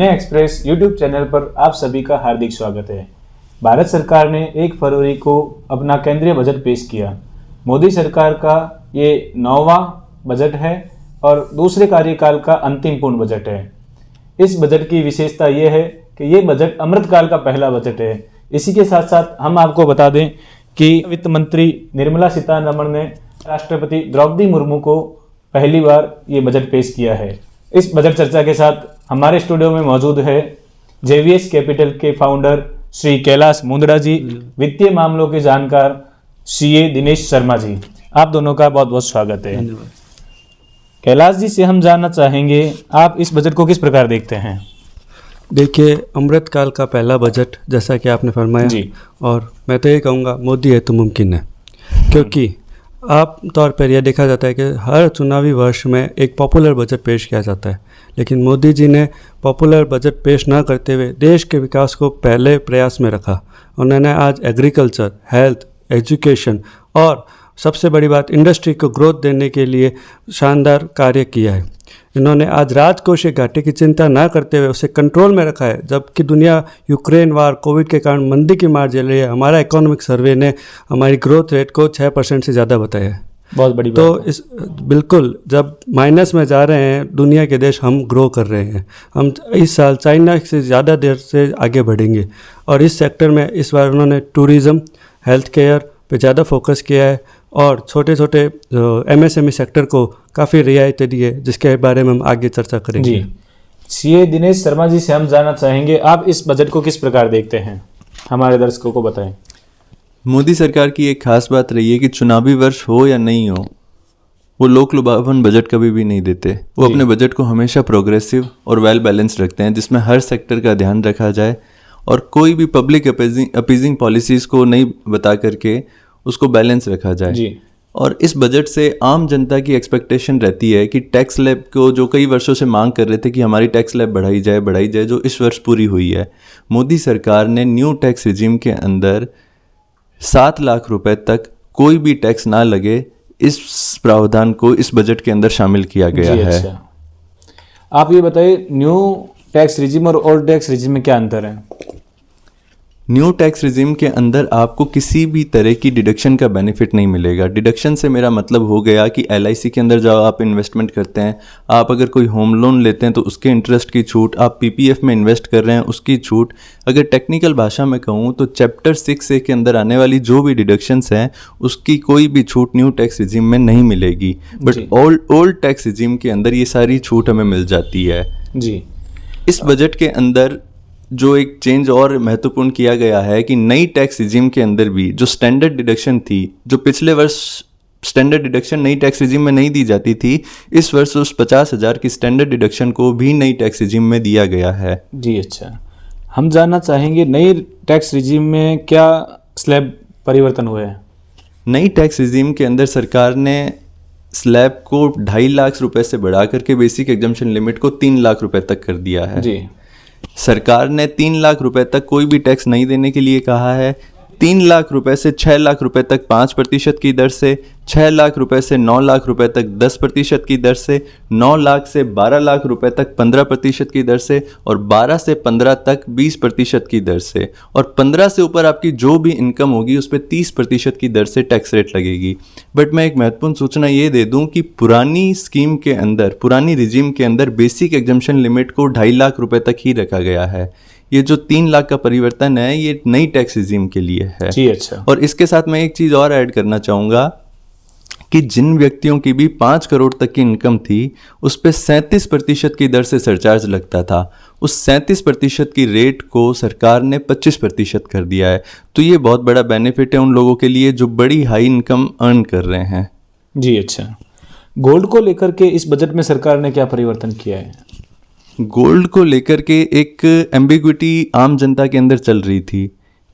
विनय express YouTube channel पर आप सभी का हार्दिक स्वागत है। भारत सरकार ने 1 फरवरी को अपना केंद्रीय बजट पेश किया। मोदी सरकार का ये 9वां बजट है और दूसरे कार्यकाल का अंतिम पूर्ण बजट है। इस बजट की विशेषता ये है कि ये बजट अमृतकाल का पहला बजट है। इसी के साथ साथ हम आपको बता दें कि वित्त मंत्री निर्मला सीतारमण ने राष्ट्रपति द्रौपदी मुर्मू को पहली बार ये बजट पेश किया है। इस बजट चर्चा के साथ हमारे स्टूडियो में मौजूद है JVS कैपिटल के फाउंडर श्री कैलाश मुंदड़ा जी, वित्तीय मामलों के जानकार CA दिनेश शर्मा जी। आप दोनों का बहुत बहुत स्वागत है। कैलाश जी से हम जानना चाहेंगे, आप इस बजट को किस प्रकार देखते हैं? देखिए, अमृतकाल का पहला बजट जैसा कि आपने फरमाया जी। और मैं तो ये कहूँगा मोदी है तो मुमकिन है, क्योंकि आम तौर पर यह देखा जाता है कि हर चुनावी वर्ष में एक पॉपुलर बजट पेश किया जाता है, लेकिन मोदी जी ने पॉपुलर बजट पेश ना करते हुए देश के विकास को पहले प्रयास में रखा। उन्होंने आज एग्रीकल्चर, हेल्थ, एजुकेशन और सबसे बड़ी बात इंडस्ट्री को ग्रोथ देने के लिए शानदार कार्य किया है। इन्होंने आज राजकोषीय घाटे की चिंता ना करते हुए उसे कंट्रोल में रखा है, जबकि दुनिया यूक्रेन वार, कोविड के कारण मंदी की मार झेल रही है। हमारा इकोनॉमिक सर्वे ने हमारी ग्रोथ रेट को 6% से ज़्यादा बताया है। बहुत बड़ी बात तो इस बिल्कुल जब माइनस में जा रहे हैं दुनिया के देश, हम ग्रो कर रहे हैं। हम इस साल चाइना से ज़्यादा देर से आगे बढ़ेंगे और इस सेक्टर में इस बार उन्होंने टूरिज़्म, हेल्थ केयर पे ज़्यादा फोकस किया है और छोटे छोटे MSME सेक्टर को काफ़ी रियायतें दी है, जिसके बारे में हम आगे चर्चा करेंगे जी। CA दिनेश शर्मा जी से हम जानना चाहेंगे, आप इस बजट को किस प्रकार देखते हैं, हमारे दर्शकों को बताएं। मोदी सरकार की एक खास बात रही है कि चुनावी वर्ष हो या नहीं हो, वो लोक लुभावन बजट कभी भी नहीं देते। वो अपने बजट को हमेशा प्रोग्रेसिव और वेल बैलेंस रखते हैं, जिसमें हर सेक्टर का ध्यान रखा जाए और कोई भी पब्लिक अपीजिंग पॉलिसीज़ को नहीं बता करके उसको बैलेंस रखा जाए जी। और इस बजट से आम जनता की एक्सपेक्टेशन रहती है कि टैक्स स्लैब को, जो कई वर्षों से मांग कर रहे थे कि हमारी टैक्स स्लैब बढ़ाई जाए, जो इस वर्ष पूरी हुई है। मोदी सरकार ने न्यू टैक्स रिजीम के अंदर 7 लाख रुपए तक कोई भी टैक्स ना लगे, इस प्रावधान को इस बजट के अंदर शामिल किया गया है। अच्छा। आप ये बताइए, न्यू टैक्स रिजीम और ओल्ड टैक्स रिजीम में क्या अंतर है? न्यू टैक्स रिजीम के अंदर आपको किसी भी तरह की डिडक्शन का बेनिफिट नहीं मिलेगा। डिडक्शन से मेरा मतलब हो गया कि LIC के अंदर जब आप इन्वेस्टमेंट करते हैं, आप अगर कोई होम लोन लेते हैं तो उसके इंटरेस्ट की छूट, आप PPF में इन्वेस्ट कर रहे हैं उसकी छूट। अगर टेक्निकल भाषा में कहूँ तो चैप्टर 6A के अंदर आने वाली जो भी डिडक्शंस हैं उसकी कोई भी छूट न्यू टैक्स रिजीम में नहीं मिलेगी, बट ओल्ड टैक्स रिजीम के अंदर ये सारी छूट हमें मिल जाती है जी। इस बजट के अंदर जो एक चेंज और महत्वपूर्ण किया गया है कि नई टैक्स रिजीम के अंदर भी जो स्टैंडर्ड डिडक्शन थी, जो पिछले वर्ष स्टैंडर्ड डिडक्शन नई टैक्स रिजीम में नहीं दी जाती थी, इस वर्ष उस 50,000 की स्टैंडर्ड डिडक्शन को भी नई टैक्स रिजीम में दिया गया है जी। अच्छा, हम जानना चाहेंगे नई टैक्स रिजीम में क्या स्लैब परिवर्तन हुए हैं? नई टैक्स रिजीम के अंदर सरकार ने स्लैब को 2.5 लाख रुपए से बढ़ा करके बेसिक एग्जम्पशन लिमिट को 3 लाख रुपए तक कर दिया है जी। सरकार ने 3 लाख रुपए तक कोई भी टैक्स नहीं देने के लिए कहा है। 3 लाख रुपए से 6 लाख रुपए तक 5% की दर से, 6 लाख रुपए से 9 लाख रुपए तक 10% की दर से, 9 लाख से 12 लाख रुपए तक 15% की दर से और 12 से 15 तक 20% की दर से, और 15 से ऊपर आपकी जो भी इनकम होगी उस पर 30% की दर से टैक्स रेट लगेगी। बट मैं एक महत्वपूर्ण सूचना ये दे दूं कि पुरानी स्कीम के अंदर, पुरानी रिजीम के अंदर बेसिक एग्जम्पशन लिमिट को 2.5 लाख रुपए तक ही रखा गया है। ये जो 3 लाख का परिवर्तन है ये नई टैक्स रिजीम के लिए है जी। अच्छा। और इसके साथ मैं एक चीज़ और ऐड करना चाहूँगा कि जिन व्यक्तियों की भी 5 करोड़ तक की इनकम थी उस पर 37% की दर से सरचार्ज लगता था, उस 37% की रेट को सरकार ने 25% कर दिया है। तो ये बहुत बड़ा बेनिफिट है उन लोगों के लिए जो बड़ी हाई इनकम अर्न कर रहे हैं जी। अच्छा, गोल्ड को लेकर के इस बजट में सरकार ने क्या परिवर्तन किया है? गोल्ड को लेकर के एक एम्बिग्विटी आम जनता के अंदर चल रही थी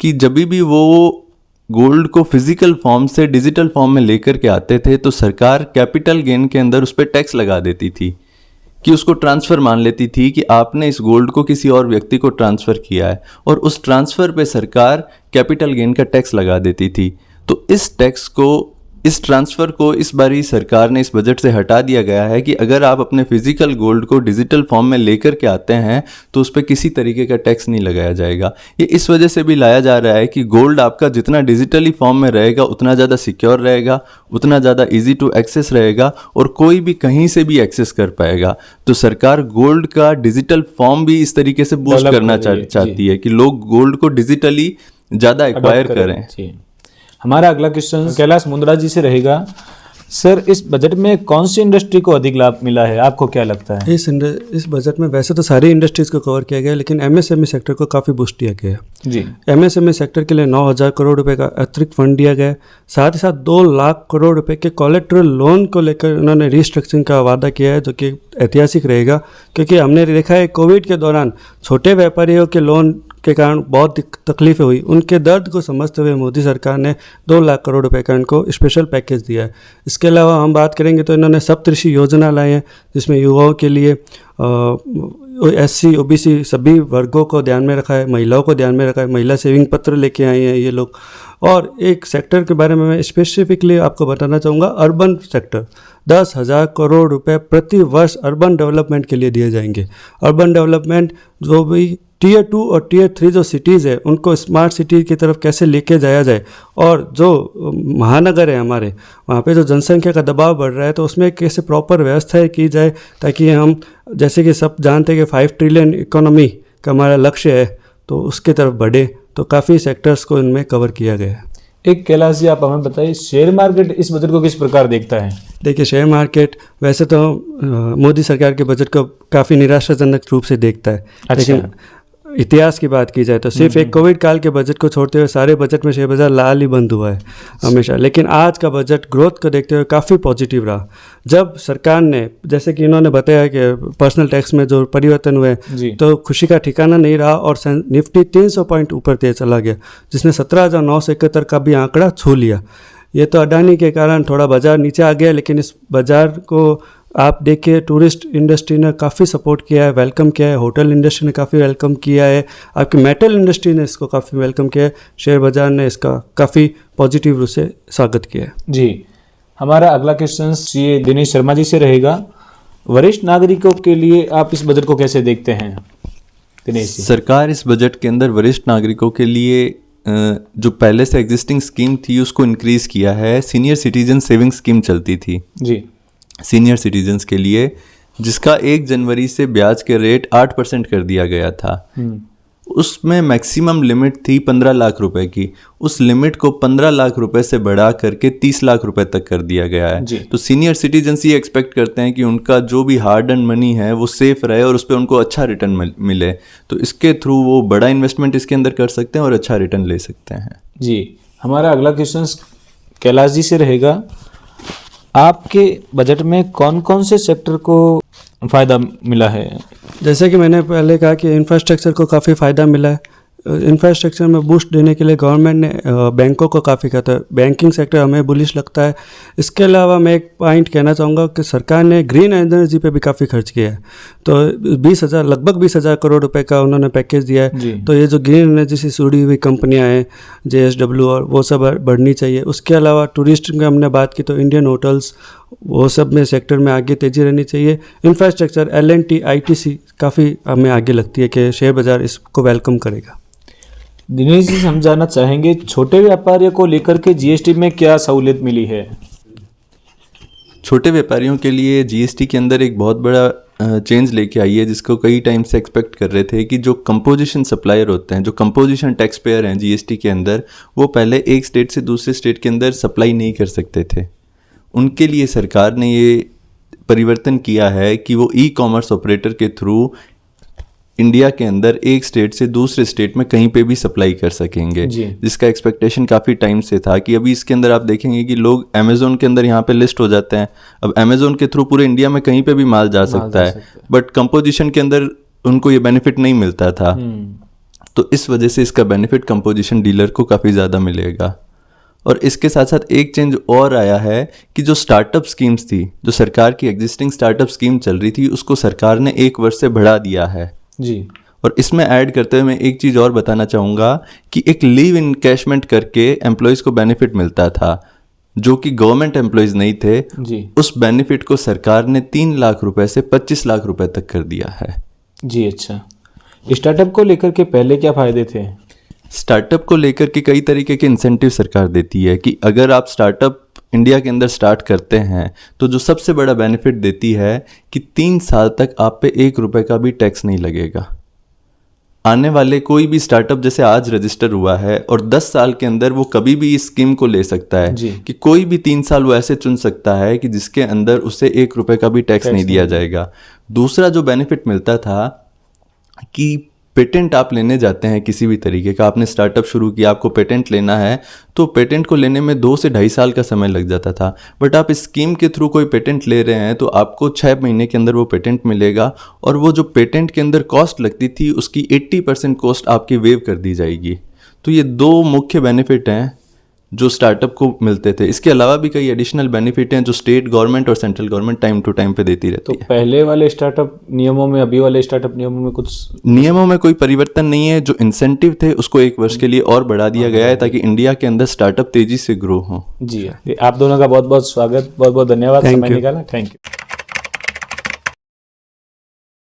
कि जब भी वो गोल्ड को फिजिकल फॉर्म से डिजिटल फॉर्म में लेकर के आते थे तो सरकार कैपिटल गेन के अंदर उस पर टैक्स लगा देती थी, कि उसको ट्रांसफ़र मान लेती थी कि आपने इस गोल्ड को किसी और व्यक्ति को ट्रांसफ़र किया है और उस ट्रांसफ़र पे सरकार कैपिटल गेन का टैक्स लगा देती थी। तो इस टैक्स को इस ट्रांसफ़र को इस बारी सरकार ने इस बजट से हटा दिया गया है कि अगर आप अपने फिजिकल गोल्ड को डिजिटल फॉर्म में लेकर के आते हैं तो उस पर किसी तरीके का टैक्स नहीं लगाया जाएगा। ये इस वजह से भी लाया जा रहा है कि गोल्ड आपका जितना डिजिटली फॉर्म में रहेगा उतना ज़्यादा सिक्योर रहेगा, उतना ज़्यादा ईजी टू एक्सेस रहेगा और कोई भी कहीं से भी एक्सेस कर पाएगा। तो सरकार गोल्ड का डिजिटल फॉर्म भी इस तरीके से बूस्ट करना चाहती है कि लोग गोल्ड को डिजिटली ज़्यादा एक्वायर करें। हमारा अगला क्वेश्चन कैलाश मुंद्रा जी से रहेगा। सर, इस बजट में कौन सी इंडस्ट्री को अधिक लाभ मिला है, आपको क्या लगता है? इस बजट में वैसे तो सारी इंडस्ट्रीज़ को कवर किया गया है, लेकिन एमएसएमई सेक्टर को काफ़ी बूस्ट दिया गया है जी। एमएसएमई सेक्टर के लिए 9,000 करोड़ रुपए का अतिरिक्त फंड दिया गया है। साथ ही साथ 2 लाख करोड़ रुपए के कोलेट्रल लोन को लेकर उन्होंने रीस्ट्रक्चरिंग का वादा किया है, जो कि ऐतिहासिक रहेगा, क्योंकि हमने देखा है कोविड के दौरान छोटे व्यापारियों के लोन के कारण बहुत तकलीफें हुई। उनके दर्द को समझते हुए मोदी सरकार ने 2 लाख करोड़ रुपए का इनको स्पेशल पैकेज दिया है। इसके अलावा हम बात करेंगे तो इन्होंने सप्तऋषि योजना लाई है, जिसमें युवाओं के लिए एससी ओबीसी सभी वर्गों को ध्यान में रखा है, महिलाओं को ध्यान में रखा है। महिला सेविंग पत्र लेके आए हैं ये लोग। और एक सेक्टर के बारे में मैं स्पेसिफिकली आपको बताना चाहूँगा, अर्बन सेक्टर 10,000 करोड़ रुपए प्रति वर्ष अर्बन डेवलपमेंट के लिए दिए जाएंगे। अर्बन डेवलपमेंट जो भी Tier 2 और Tier 3 जो सिटीज़ है उनको स्मार्ट सिटी की तरफ कैसे लेके जाया जाए, और जो महानगर है हमारे वहाँ पे जो जनसंख्या का दबाव बढ़ रहा है तो उसमें कैसे प्रॉपर व्यवस्थाएं की जाए, ताकि हम, जैसे कि सब जानते हैं कि 5 ट्रिलियन इकोनॉमी का हमारा लक्ष्य है, तो उसके तरफ बढ़े। तो काफ़ी सेक्टर्स को इनमें कवर किया गया है। एक कैलाश जी, आप हमें बताइए, शेयर मार्केट इस बजट को किस प्रकार देखता है? देखिए, शेयर मार्केट वैसे तो मोदी सरकार के बजट को काफ़ी निराशाजनक रूप से देखता है। लेकिन इतिहास की बात की जाए तो सिर्फ एक कोविड काल के बजट को छोड़ते हुए सारे बजट में शेयर बाजार लाल ही बंद हुआ है हमेशा। लेकिन आज का बजट ग्रोथ को देखते हुए काफ़ी पॉजिटिव रहा। जब सरकार ने, जैसे कि इन्होंने बताया कि पर्सनल टैक्स में जो परिवर्तन हुए तो खुशी का ठिकाना नहीं रहा और निफ्टी 300 पॉइंट ऊपर तेज चला गया, जिसने 17,971 का भी आंकड़ा छू लिया। ये तो अडानी के कारण थोड़ा बाजार नीचे आ गया, लेकिन इस बाजार को आप देखिए टूरिस्ट इंडस्ट्री ने काफ़ी सपोर्ट किया है, वेलकम किया है, होटल इंडस्ट्री ने काफ़ी वेलकम किया है, आपकी मेटल इंडस्ट्री ने इसको काफ़ी वेलकम किया है, शेयर बाजार ने इसका काफ़ी पॉजिटिव रूप से स्वागत किया है। जी, हमारा अगला क्वेश्चन सीए दिनेश शर्मा जी से रहेगा। वरिष्ठ नागरिकों के लिए आप इस बजट को कैसे देखते हैं दिनेश जी? सरकार इस बजट के अंदर वरिष्ठ नागरिकों के लिए जो पहले से एग्जिस्टिंग स्कीम थी उसको इंक्रीज़ किया है। सीनियर सिटीजन सेविंग स्कीम चलती थी जी सीनियर सिटीजन्स के लिए, जिसका 1 जनवरी से ब्याज के रेट 8% कर दिया गया था। उसमें मैक्सिमम लिमिट थी 15 लाख रुपए की। उस लिमिट को 15 लाख रुपए से बढ़ा करके 30 लाख रुपए तक कर दिया गया है। तो सीनियर सिटीजन्स ये एक्सपेक्ट करते हैं कि उनका जो भी हार्ड अर्न मनी है वो सेफ रहे और उस पर उनको अच्छा रिटर्न मिले। तो इसके थ्रू वो बड़ा इन्वेस्टमेंट इसके अंदर कर सकते हैं और अच्छा रिटर्न ले सकते हैं। जी, हमारा अगला क्वेश्चन कैलाश जी से रहेगा। आपके बजट में कौन कौन से सेक्टर को फ़ायदा मिला है? जैसे कि मैंने पहले कहा कि इंफ्रास्ट्रक्चर को काफ़ी फ़ायदा मिला है। इंफ्रास्ट्रक्चर में बूस्ट देने के लिए गवर्नमेंट ने बैंकों को काफ़ी कहा था। बैंकिंग सेक्टर हमें बुलिश लगता है। इसके अलावा मैं एक पॉइंट कहना चाहूँगा कि सरकार ने ग्रीन एनर्जी पे भी काफ़ी खर्च किया है। तो लगभग 20,000 करोड़ रुपए का उन्होंने पैकेज दिया है। तो ये जो ग्रीन एनर्जी से जुड़ी हुई कंपनियाँ हैं, JSW और वो सब बढ़नी चाहिए। उसके अलावा टूरिस्ट में हमने बात की तो इंडियन होटल्स, वो सब में सेक्टर में आगे तेज़ी रहनी चाहिए। इंफ्रास्ट्रक्चर L&T ITC काफ़ी हमें आगे लगती है कि शेयर बाज़ार इसको वेलकम करेगा। दिनेश जी, हम जानना चाहेंगे छोटे व्यापारियों को लेकर के GST में क्या सहूलियत मिली है? छोटे व्यापारियों के लिए GST के अंदर एक बहुत बड़ा चेंज लेके आई है, जिसको कई टाइम से एक्सपेक्ट कर रहे थे कि जो कंपोजिशन सप्लायर होते हैं, जो कंपोजिशन टैक्स पेयर हैं GST के अंदर, वो पहले एक स्टेट से दूसरे स्टेट के अंदर सप्लाई नहीं कर सकते थे। उनके लिए सरकार ने ये परिवर्तन किया है कि वो ई-कॉमर्स ऑपरेटर के थ्रू इंडिया के अंदर एक स्टेट से दूसरे स्टेट में कहीं पे भी सप्लाई कर सकेंगे, जिसका एक्सपेक्टेशन काफ़ी टाइम से था कि अभी इसके अंदर आप देखेंगे कि लोग अमेज़ोन के अंदर यहाँ पे लिस्ट हो जाते हैं। अब अमेज़ोन के थ्रू पूरे इंडिया में कहीं पे भी माल जा सकता है, बट कंपोजिशन के अंदर उनको ये बेनिफिट नहीं मिलता था। तो इस वजह से इसका बेनिफिट कंपोजिशन डीलर को काफ़ी ज़्यादा मिलेगा। और इसके साथ साथ एक चेंज और आया है कि जो स्टार्टअप स्कीम्स थी, जो सरकार की एग्जिस्टिंग स्टार्टअप स्कीम चल रही थी, उसको सरकार ने 1 वर्ष से बढ़ा दिया है जी। और इसमें ऐड करते हुए मैं एक चीज़ और बताना चाहूँगा कि एक लीव इनकैशमेंट करके एम्प्लॉयज़ को बेनिफिट मिलता था। जो कि गवर्नमेंट एम्प्लॉयज नहीं थे, जी उस बेनिफिट को सरकार ने 3 लाख रुपए से 25 लाख रुपए तक कर दिया है। जी अच्छा, स्टार्टअप को लेकर के पहले क्या फायदे थे? स्टार्टअप को लेकर के कई तरीके के इंसेंटिव सरकार देती है कि अगर आप स्टार्टअप इंडिया के अंदर स्टार्ट करते हैं तो जो सबसे बड़ा बेनिफिट देती है कि 3 साल तक आप पे 1 रुपए का भी टैक्स नहीं लगेगा। आने वाले कोई भी स्टार्टअप जैसे आज रजिस्टर हुआ है और 10 साल के अंदर वो कभी भी इस स्कीम को ले सकता है जी। कि कोई भी 3 साल वो ऐसे चुन सकता है कि जिसके अंदर उसे 1 रुपए का भी टैक्स नहीं दिया जाएगा। दूसरा जो बेनिफिट मिलता था कि पेटेंट आप लेने जाते हैं किसी भी तरीके का, आपने स्टार्टअप शुरू किया, आपको पेटेंट लेना है तो पेटेंट को लेने में 2 से 2.5 साल का समय लग जाता था। बट आप इस स्कीम के थ्रू कोई पेटेंट ले रहे हैं तो आपको 6 महीने के अंदर वो पेटेंट मिलेगा और वो जो पेटेंट के अंदर कॉस्ट लगती थी उसकी 80% कॉस्ट आपकी वेव कर दी जाएगी। तो ये 2 मुख्य बेनिफिट हैं जो स्टार्टअप को मिलते थे। इसके अलावा भी कई एडिशनल बेनिफिट हैं जो स्टेट गवर्नमेंट और central government time to time पे देती रहती तो है। पहले वाले स्टार्टअप नियमों में अभी वाले स्टार्टअप नियमों में कुछ नियमों में कोई परिवर्तन नहीं है। जो इंसेंटिव थे उसको 1 वर्ष के लिए और बढ़ा दिया गया है ताकि इंडिया के अंदर स्टार्टअप तेजी से ग्रो हो। जी आप दोनों का बहुत बहुत स्वागत, बहुत बहुत धन्यवाद, Thank समय you. निकाला, थैंक यू।